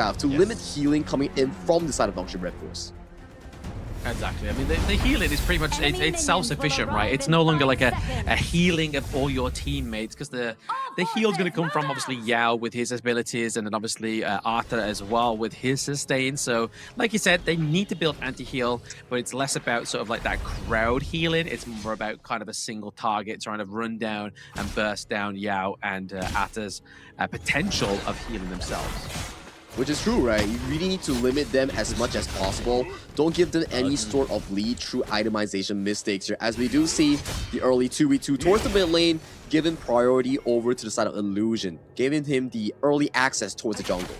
have to limit healing coming in from the side of Nongshin Red Force. Exactly. I mean, the healing is pretty much, it's self-sufficient, right? It's no longer like a healing of all your teammates, because the heal is going to come from, obviously, Yao with his abilities, and then obviously Arthur as well with his sustain. So, like you said, they need to build anti-heal, but it's less about sort of like that crowd healing. It's more about kind of a single target trying to run down and burst down Yao and Arthur's potential of healing themselves. Which is true, right? You really need to limit them as much as possible. Don't give them any sort of lead through itemization mistakes here, as we do see the early 2v2 towards the mid lane, giving priority over to the side of Illusion, giving him the early access towards the jungle.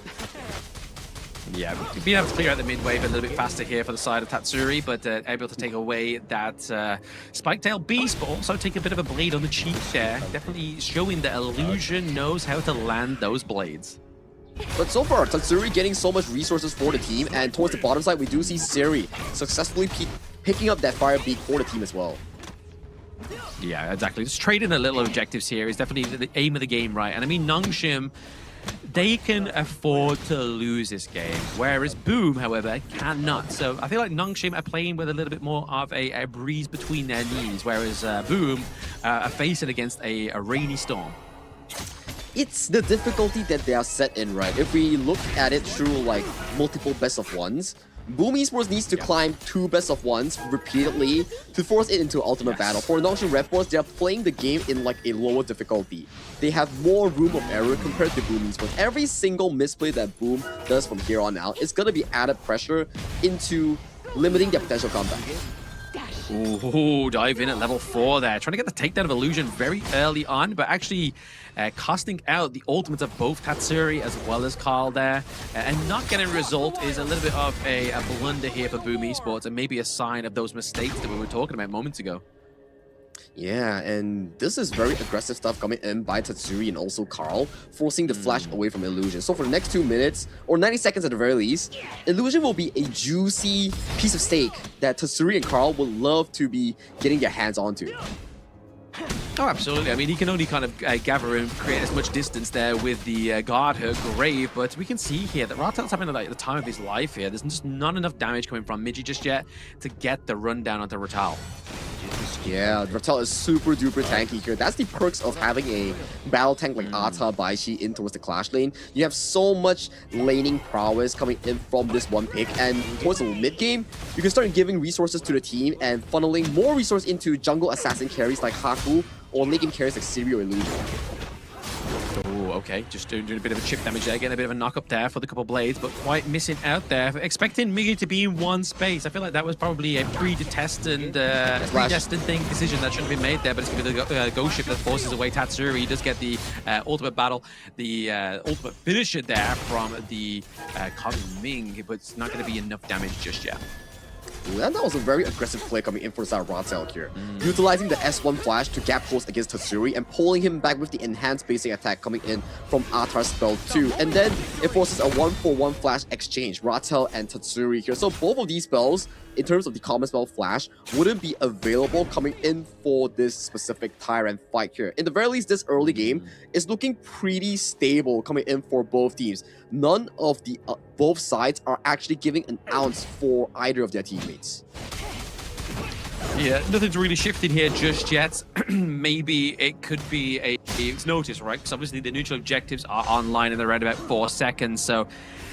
Yeah, being able to clear out the mid wave a little bit faster here for the side of Tatsuri, but able to take away that Spike-tail beast, but also take a bit of a blade on the cheek there. Definitely showing that Illusion knows how to land those blades. But so far, Tatsuri getting so much resources for the team, and towards the bottom side, we do see Siri successfully picking up that fire beat for the team as well. Yeah, exactly. Just trading a little objectives here is definitely the aim of the game, right? And I mean, Nongshim, they can afford to lose this game, whereas Boom, however, cannot. So I feel like Nongshim are playing with a little bit more of a breeze between their knees, whereas Boom are facing against a rainy storm. It's the difficulty that they are set in, right? If we look at it through like multiple best of ones, Boom Esports needs to climb 2 best of ones repeatedly to force it into ultimate battle. For Nongshin Red Force, they are playing the game in like a lower difficulty. They have more room of error compared to Boom Esports. Every single misplay that Boom does from here on out is gonna be added pressure into limiting their potential comeback. Ooh, dive in at level 4 there. Trying to get the takedown of Illusion very early on, but actually casting out the ultimates of both Tatsuri as well as Carl there. And not getting a result is a little bit of a blunder here for Boom Esports, and maybe a sign of those mistakes that we were talking about moments ago. Yeah, and this is very aggressive stuff coming in by Tatsuri and also Carl, forcing the flash away from Illusion. So for the next 2 minutes, or 90 seconds at the very least, Illusion will be a juicy piece of steak that Tatsuri and Carl would love to be getting their hands onto. Oh, absolutely. I mean, he can only kind of gather and create as much distance there with the guard, her grave, but we can see here that Ratel's having like the time of his life here. There's just not enough damage coming from Migi just yet to get the rundown onto Ratel. Yeah, Ratel is super duper tanky here. That's the perks of having a battle tank like Ata Baishi in towards the Clash lane. You have so much laning prowess coming in from this one pick, and towards the mid game, you can start giving resources to the team and funneling more resource into jungle assassin carries like Haku or late game carries like Siri or Illusion. Oh, okay. Just doing a bit of a chip damage there, getting a bit of a knock up there for the couple blades, but quite missing out there. Expecting Migi to be in one space. I feel like that was probably a predestined decision that shouldn't have been made there, but it's going to be the ghost ship that forces away Tatsuri. He does get the ultimate battle, the ultimate finisher there from the Kong Ming, but it's not going to be enough damage just yet. And that was a very aggressive play coming in for the side of Ratel here. Utilizing the S1 flash to gap close against Tatsuri and pulling him back with the enhanced basic attack coming in from Atar's spell 2. And then it forces a 1-for-1 flash exchange, Ratel and Tatsuri here. So both of these spells, in terms of the common spell flash, wouldn't be available coming in for this specific Tyrant fight here. In the very least, this early game is looking pretty stable coming in for both teams. None of the both sides are actually giving an ounce for either of their teammates. Yeah, nothing's really shifting here just yet. Maybe it could be it's noticed, right? Because obviously the neutral objectives are online in around about 4 seconds, so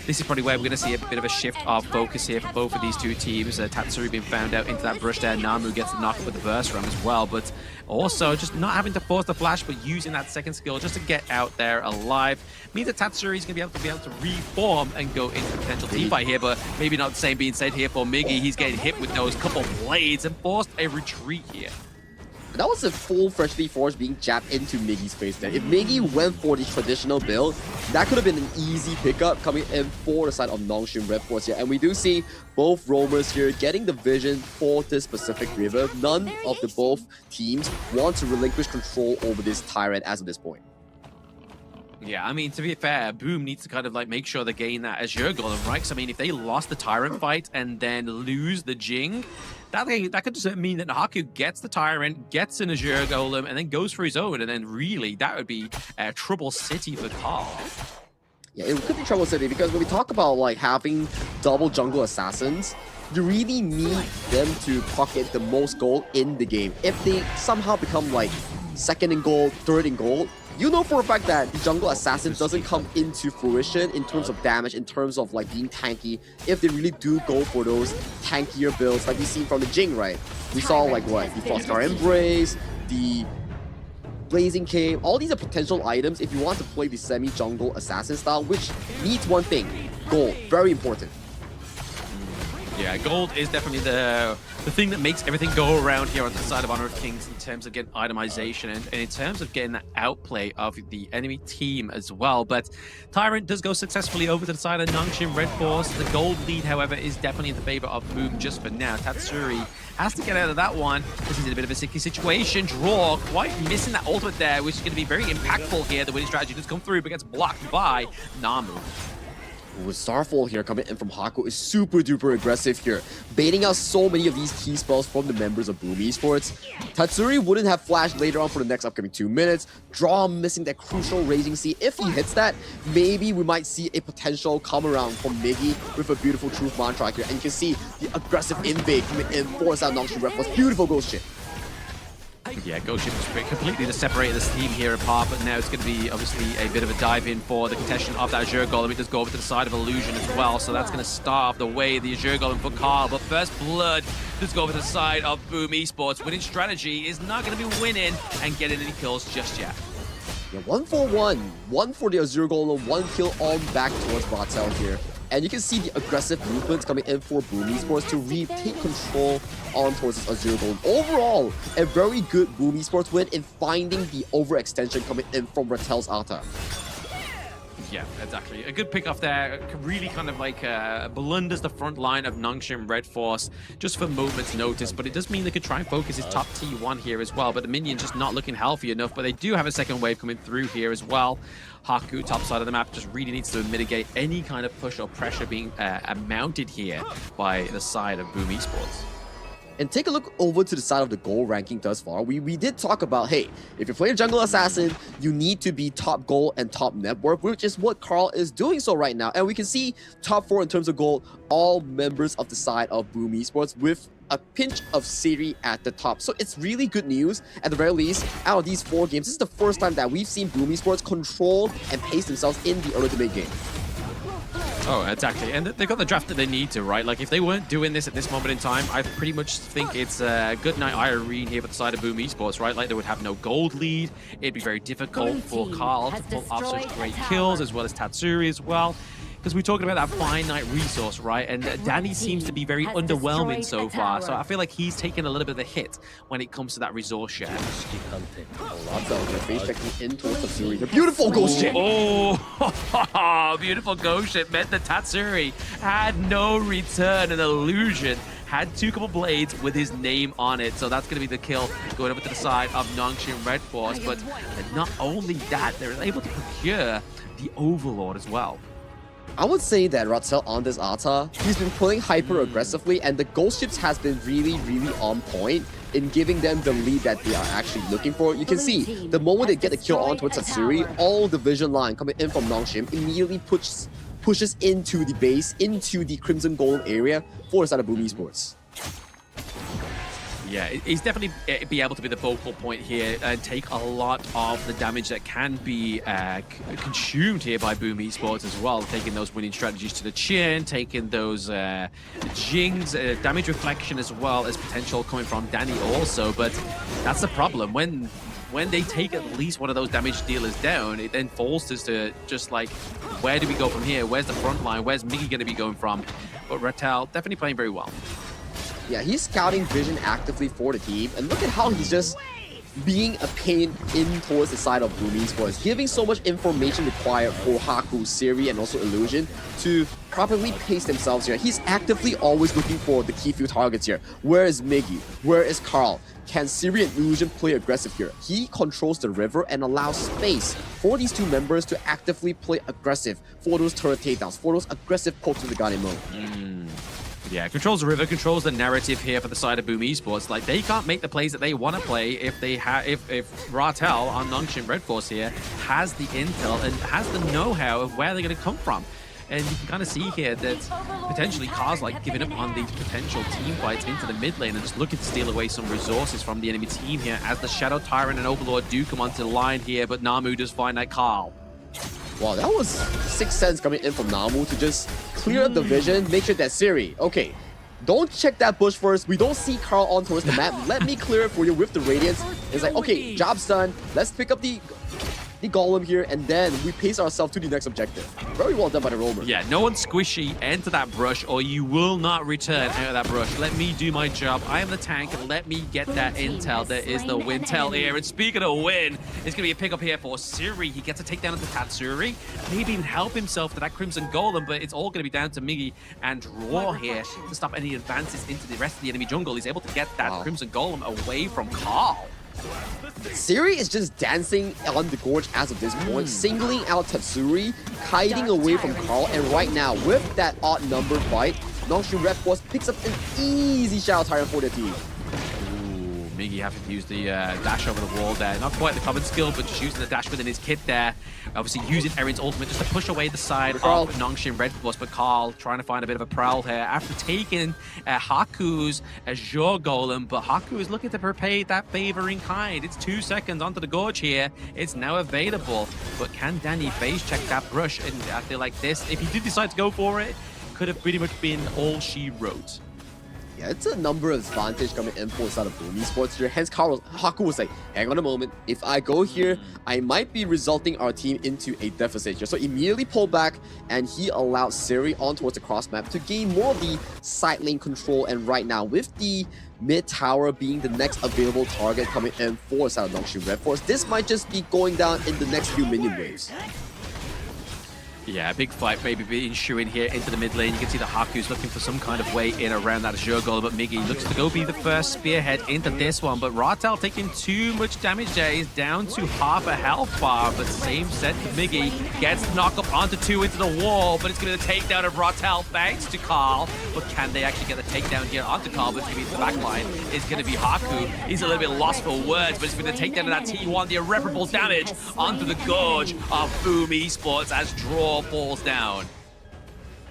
this is probably where we're going to see a bit of a shift of focus here for both of these two teams. Tatsuri being found out into that brush there. Namu gets the knock with the burst ram as well, but also just not having to force the flash, but using that second skill just to get out there alive. Means that Tatsuri is going to be able to reform and go into a potential team fight here, but maybe not the same being said here for Migi. He's getting hit with those couple blades and forced a retreat here. That was a full freshly forged being jabbed into Migi's face there. If Migi went for the traditional build, that could have been an easy pickup coming in for the side of Nongshin Red Force here. And we do see both roamers here getting the vision for this specific river. None of the both teams want to relinquish control over this Tyrant as of this point. Yeah, I mean, to be fair, Boom needs to kind of like make sure they gain that Azure Golem, right? Because I mean, if they lost the Tyrant fight and then lose the Jing, that could just mean that Haku gets the Tyrant, gets an Azure Golem, and then goes for his own. And then really, that would be a trouble city for Carl. Yeah, it could be Trouble City because when we talk about like having double jungle assassins, you really need them to pocket the most gold in the game. If they somehow become like second in gold, third in gold, you know for a fact that the jungle assassin doesn't come into fruition in terms of damage, in terms of like being tanky, if they really do go for those tankier builds like we seen from the Jing, right? We saw like what? The Frostguard Embrace, the Blazing Cave, all these are potential items if you want to play the semi-jungle assassin style, which needs one thing, gold, very important. Yeah, gold is definitely the thing that makes everything go around here on the side of Honor of Kings in terms of getting itemization and in terms of getting that outplay of the enemy team as well. But Tyrant does go successfully over to the side of Nongshim Red Force. The gold lead, however, is definitely in the favor of Boom just for now. Tatsuri has to get out of that one. This is in a bit of a sticky situation. Draw quite missing that ultimate there, which is going to be very impactful here. The winning strategy does come through, but gets blocked by Namu. With Starfall here coming in from Haku is super duper aggressive here, baiting out so many of these key spells from the members of Boom Esports. Tatsuri wouldn't have flashed later on for the next upcoming 2 minutes. Draw missing that crucial Raging Sea. If he hits that, maybe we might see a potential come around from Miggy with a beautiful Truth Mantra here. And you can see the aggressive invade coming in, force out Nongshim Red Force. Beautiful Ghost Ship. Yeah, Ghost Ship is completely to separate this team here apart, but now it's going to be obviously a bit of a dive in for the contention of that Azure Golem. It does go over to the side of Illusion as well, so that's going to starve the way the Azure Golem for Carl. But First Blood does go over to the side of Boom Esports. Winning strategy is not going to be winning and getting any kills just yet. Yeah, 1 for 1. 1 for the Azure Golem, 1 kill on back towards Bartel here. And you can see the aggressive movements coming in for Boom Esports to retake control on towards this Azure Golem. Overall, a very good Boom Esports win in finding the overextension coming in from Ratel's Ata. Yeah, exactly. A good pick off there. Really kind of like blunders the front line of Nongshim Red Force just for moment's notice, but it does mean they could try and focus his top T1 here as well, but the minions just not looking healthy enough, but they do have a second wave coming through here as well. Haku, top side of the map, just really needs to mitigate any kind of push or pressure being mounted here by the side of Boom Esports. And take a look over to the side of the gold ranking thus far. We did talk about, hey, if you play a jungle assassin, you need to be top gold and top net worth, which is what Carl is doing so right now. And we can see top 4 in terms of gold, all members of the side of Boom Esports with a pinch of Siri at the top. So it's really good news. At the very least, out of these 4 games, this is the first time that we've seen Boom Esports control and pace themselves in the early to mid game. Oh, exactly. And they've got the draft that they need to, right? Like, if they weren't doing this at this moment in time, I pretty much think it's good night Irene here for the side of Boom Esports, right? Like, they would have no gold lead. It'd be very difficult for Carl to pull off such great kills, as well as Tatsuri as well. Because we're talking about that finite resource, right? And Danny seems to be very underwhelming so far. So I feel like he's taken a little bit of a hit when it comes to that resource share. Lots of the face checking in towards Tatsuri. The beautiful Ghost Ship! Oh, beautiful Ghost Ship meant that Tatsuri had no return. An Illusion had 2 couple blades with his name on it. So that's going to be the kill going over to the side of Nongshim Red Force. But not only that, they're able to procure the Overlord as well. I would say that Ratel on this Ata, he's been playing hyper aggressively, and the Ghost Ships has been really, really on point in giving them the lead that they are actually looking for. You can see, the moment they get the kill on towards Tatsuri, all the vision line coming in from Nongshim immediately pushes into the base, into the Crimson Golem area for the side of Boom Esports. Yeah, he's definitely be able to be the focal point here and take a lot of the damage that can be consumed here by Boom Esports as well, taking those winning strategies to the chin, taking those Jings, damage reflection as well as potential coming from Danny also, but that's the problem. When they take at least one of those damage dealers down, it then falls to just like, where do we go from here? Where's the front line? Where's Miggy going to be going from? But Ratel definitely playing very well. Yeah, he's scouting vision actively for the team, and look at how he's just being a pain in towards the side of Boom Esports, giving so much information required for Haku, Siri, and also Illusion to properly pace themselves here. He's actively always looking for the key few targets here. Where is Miggy? Where is Carl? Can Siri and Illusion play aggressive here? He controls the river and allows space for these 2 members to actively play aggressive for those turret takedowns, for those aggressive pokes to the Guardian mode. Yeah, controls the river, controls the narrative here for the side of Boom Esports. Like, they can't make the plays that they want to play if they if Ratel on Nongshim Red Force here has the intel and has the know-how of where they're going to come from. And you can kind of see here that potentially Car's like giving up on these potential team fights into the mid lane and just looking to steal away some resources from the enemy team here as the Shadow Tyrant and Overlord do come onto the line here, but Namu does find that Carl. Wow, that was 6 cents coming in from Namu to just clear up the vision, make sure that Siri, okay, don't check that bush first. We don't see Carl on towards the map. Let me clear it for you with the Radiance. It's like, okay, job's done. Let's pick up the Golem here, and then we pace ourselves to the next objective. Very well done by the roamer. Yeah, no one squishy, enter that brush or you will not return out of that brush. Let me do my job. I am the tank. Let me get that intel. There is the Wintel here. And speaking of win, it's going to be a pickup here for Siri. He gets a takedown of the Tatsuri. Maybe even help himself to that Crimson Golem, but it's all going to be down to Miggy and Raw here to stop any advances into the rest of the enemy jungle. He's able to get that Crimson Golem away from Carl. Siri is just dancing on the gorge as of this point, singling out Tatsuri, kiting away from Carl, and right now, with that odd number fight, Nongshim Red Force picks up an easy Shadow Tyrant for the team. Miggy having to use the dash over the wall there. Not quite the common skill, but just using the dash within his kit there. Obviously using Erin's ultimate just to push away the side of Nongshim Red Force, but Carl trying to find a bit of a prowl here after taking Haku's Azure Golem, but Haku is looking to repay that favor in kind. It's 2 seconds onto the gorge here. It's now available, but can Danny base check that brush? And I feel like this, if he did decide to go for it, could have pretty much been all she wrote. Yeah, it's a number advantage coming in for the side of Boom Esports here. Hence, Haku was like, hang on a moment. If I go here, I might be resulting our team into a deficit here. So immediately pulled back, and he allowed Siri on towards the cross map to gain more of the side lane control. And right now, with the mid tower being the next available target coming in for the side of Nongshim Red Force, this might just be going down in the next few minion waves. Yeah, big fight maybe being ensuing here into the mid lane. You can see the Haku's looking for some kind of way in around that Azure Golem, but Miggy looks to go be the first spearhead into this one. But Ratel taking too much damage there. He's down to half a health bar, but same set to Miggy. Gets knocked up onto 2 into the wall, but it's going to take down of Ratel thanks to Carl. But can they actually get the takedown here onto Carl? But it's going to be the back line. It's going to be Haku. He's a little bit lost for words, but it's going to take down of that T1, the irreparable damage onto the gorge of Boom Esports as Draw falls down.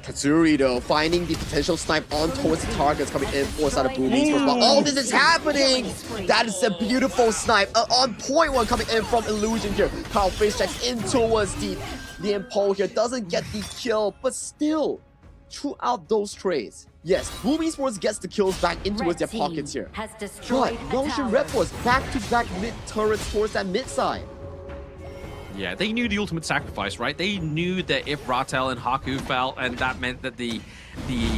Tatsuri though, finding the potential snipe on towards the targets coming in for side of Boom Esports. But all this is happening! That is a beautiful snipe. On point one coming in from Illusion here. Carl face checks in towards the Impole here. Doesn't get the kill, but still, throughout those trades, yes, Boom Esports gets the kills back in towards their pockets here. But Nongshim Red Force back-to-back mid-turrets towards that mid-side. Yeah, they knew the ultimate sacrifice, right? They knew that if Ratel and Haku fell, and that meant that the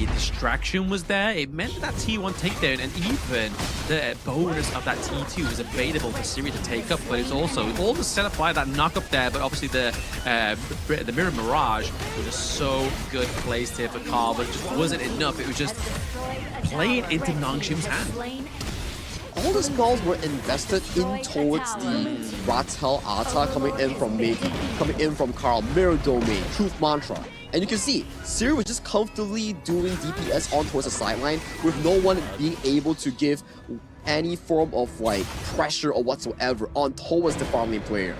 distraction was there, it meant that T1 takedown, and even the bonus of that T2 was available for Siri to take up, but it's also all the set up by that knock up there, but obviously the Mirror Mirage was just so good placed here for Carl, but it just wasn't enough. It was just playing into Nongshim's hand. All the spells were invested in towards the Ratel Ata coming in from Miggy, coming in from Carl, Mirror Domain, Truth Mantra. And you can see, Siri was just comfortably doing DPS on towards the sideline with no one being able to give any form of like pressure or whatsoever on towards the farm lane player.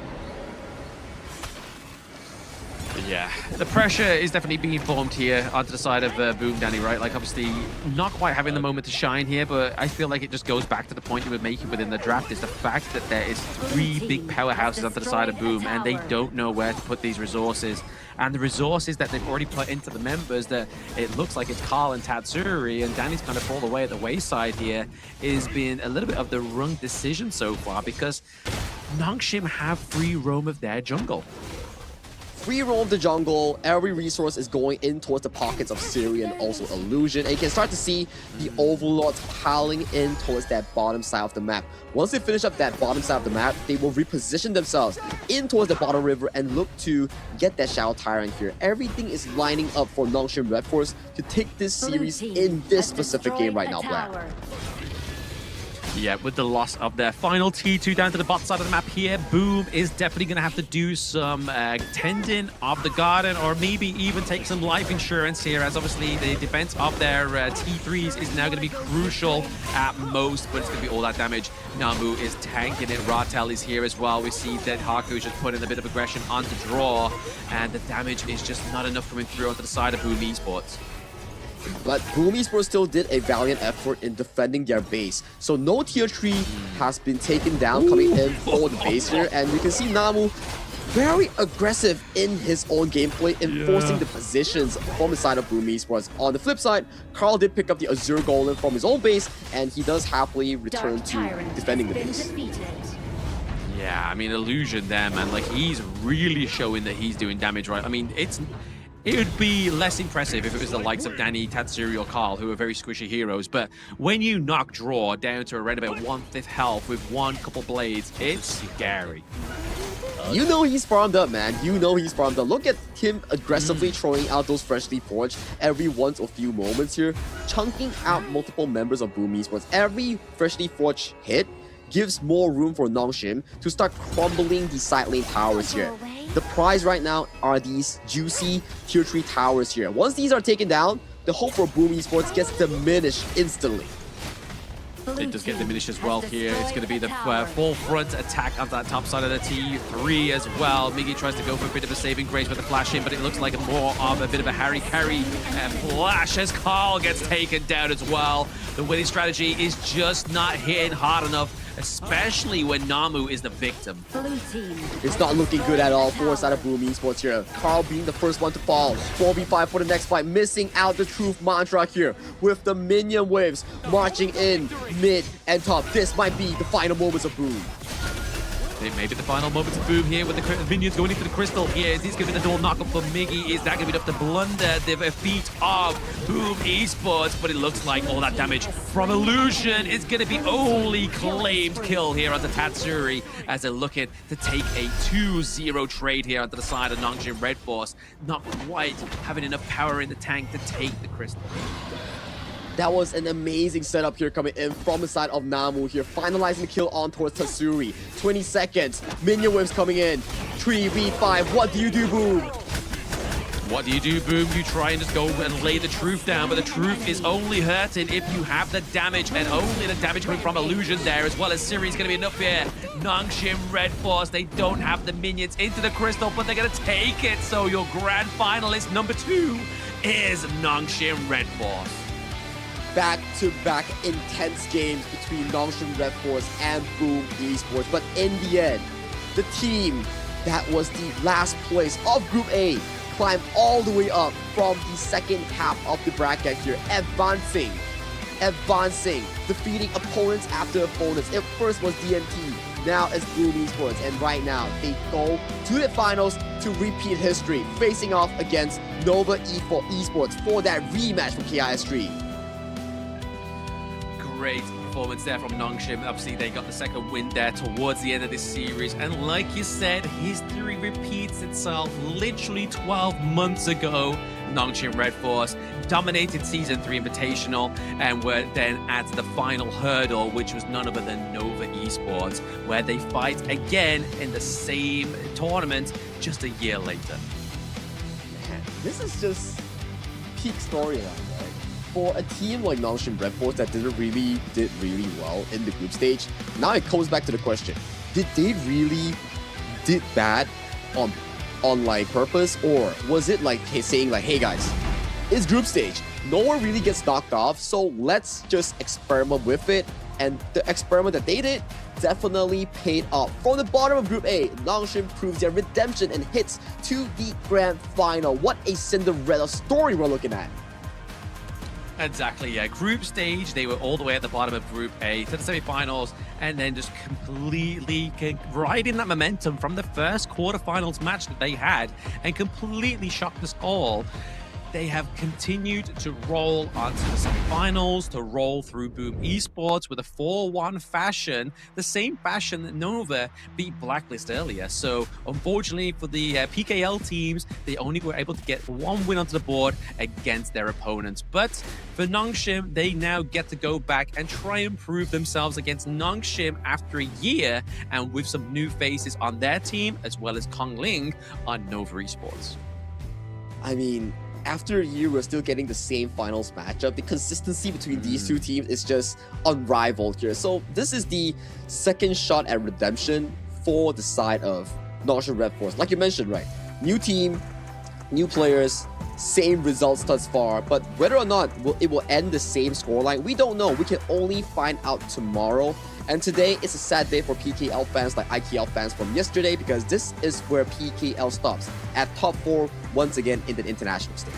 Yeah, the pressure is definitely being formed here onto the side of Boom, Danny, right? Like, obviously, not quite having the moment to shine here, but I feel like it just goes back to the point you were making within the draft, is the fact that there is 3 big powerhouses onto the side of Boom, and they don't know where to put these resources. And the resources that they've already put into the members, that it looks like it's Carl and Tatsuri, and Danny's kind of fall away at the wayside here, is being a little bit of the wrong decision so far, because Nongshim have free roam of their jungle. Free roam the jungle, every resource is going in towards the pockets of Siri and also Illusion. And you can start to see the Overlords piling in towards that bottom side of the map. Once they finish up that bottom side of the map, they will reposition themselves in towards the bottom river and look to get that Shadow Tyrant here. Everything is lining up for Nongshim Red Force to take this series in this specific game right now, Black. Yeah, with the loss of their final T2 down to the bot side of the map here, Boom is definitely going to have to do some tending of the garden, or maybe even take some life insurance here, as obviously the defense of their T3s is now going to be crucial at most, but it's going to be all that damage. Namu is tanking it. Ratel is here as well. We see that Haku just put in a bit of aggression on the draw, and the damage is just not enough coming through onto the side of Boom Esports. But Boom Esports still did a valiant effort in defending their base. So no tier 3 has been taken down coming in for the base here. And you can see Namu very aggressive in his own gameplay, enforcing the positions from the side of Boom Esports. On the flip side, Carl did pick up the Azure Golem from his own base, and he does happily return to defending the base. Yeah, I mean, Illusion there, man. Like, he's really showing that he's doing damage right. I mean, it would be less impressive if it was the likes of Danny, Tatsuri, or Carl, who are very squishy heroes. But when you knock Draw down to around about 1/5 health with one couple blades, it's scary. You know he's farmed up, man. You know he's farmed up. Look at him aggressively throwing out those freshly forged every once a few moments here, chunking out multiple members of Boom Esports. Every freshly forged hit gives more room for Nongshim to start crumbling the side lane towers here. The prize right now are these juicy tier 3 towers here. Once these are taken down, the hope for Boom Esports gets diminished instantly. It does get diminished as well here. It's going to be the full front attack of that top side of the T3 as well. Miggy tries to go for a bit of a saving grace with the flash in, but it looks like more of a bit of a Harry Carry flash as Carl gets taken down as well. The winning strategy is just not hitting hard enough, especially when Namu is the victim. It's not looking good at all for side of Boom Esports here. Carl being the first one to fall. 4v5 for the next fight, missing out the truth mantra here with the minion waves marching in mid and top. This might be the final moments of Boom. It may be the final moments of Boom here with the minions going in for the crystal here. Is this going to be the dual knockup for Miggy? Is that going to be enough to blunder the feet of Boom Esports? But it looks like all that damage from Illusion is going to be only claimed kill here onto Tatsuri, as they're looking to take a 2-0 trade here onto the side of Nongshim Red Force. Not quite having enough power in the tank to take the crystal. That was an amazing setup here coming in from the side of Namu here, finalizing the kill on towards Tatsuri. 20 seconds, minion waves coming in. 3v5, what do you do, Boom? What do you do, Boom? You try and just go and lay the truth down, but the truth is only hurting if you have the damage, and only the damage coming from Illusion there, as well as Siri is going to be enough here. Nongshim Red Force, they don't have the minions into the crystal, but they're going to take it. So your grand finalist number 2 is Nongshim Red Force. Back-to-back intense games between Nongshim Red Force and Boom Esports. But in the end, the team that was the last place of Group A climbed all the way up from the second half of the bracket here, advancing, defeating opponents after opponents. It first was DMT, now it's Boom Esports, and right now they go to the finals to repeat history, facing off against Nova Esports for that rematch from KSI4. Great performance there from Nongshim. Obviously, they got the second win there towards the end of this series. And like you said, history repeats itself. Literally 12 months ago, Nongshim Red Force dominated Season 3 Invitational and were then at the final hurdle, which was none other than Nova Esports, where they fight again in the same tournament just a year later. Man, this is just peak storyline, right? For a team like Nongshim Red Force that did really well in the group stage, now it comes back to the question: did they really did bad on like purpose, or was it like saying like, hey guys, it's group stage, no one really gets knocked off, so let's just experiment with it? And the experiment that they did definitely paid off. From the bottom of Group A, Nongshim proves their redemption and hits to the grand final. What a Cinderella story we're looking at. Exactly, yeah. Group stage, they were all the way at the bottom of Group A to the semi-finals, and then just completely riding that momentum from the first quarterfinals match that they had, and completely shocked us all. they have continued to roll onto the semifinals, to roll through Boom Esports with a 4-1 fashion, the same fashion that Nova beat Blacklist earlier. So unfortunately for the PKL teams, they only were able to get one win onto the board against their opponents. But for Nongshim, they now get to go back and try and prove themselves against Nongshim after a year, and with some new faces on their team, as well as Kong Ling on Nova Esports. I mean, after a year, we're still getting the same finals matchup. The consistency between these two teams is just unrivaled here. So this is the second shot at redemption for the side of Nongshim Red Force. Like you mentioned, right? New team, new players, same results thus far. But whether or not it will end the same scoreline, we don't know. We can only find out tomorrow. And today is a sad day for PKL fans like IKL fans from yesterday, because this is where PKL stops, at top 4 once again in the international stage.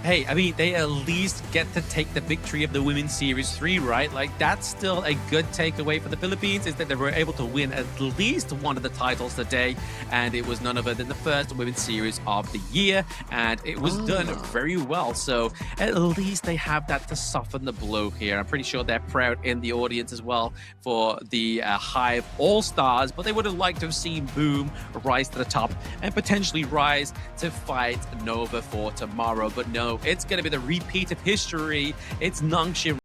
Hey, I mean, they at least get to take the victory of the Women's Series 3, right? Like, that's still a good takeaway for the Philippines, is that they were able to win at least one of the titles today, and it was none other than the first Women's Series of the year, and it was done very well. So at least they have that to soften the blow here. I'm pretty sure they're proud in the audience as well for the Hive All-Stars, but they would have liked to have seen Boom rise to the top and potentially rise to fight Nova for tomorrow. But no, it's going to be the repeat of history. It's Nongshim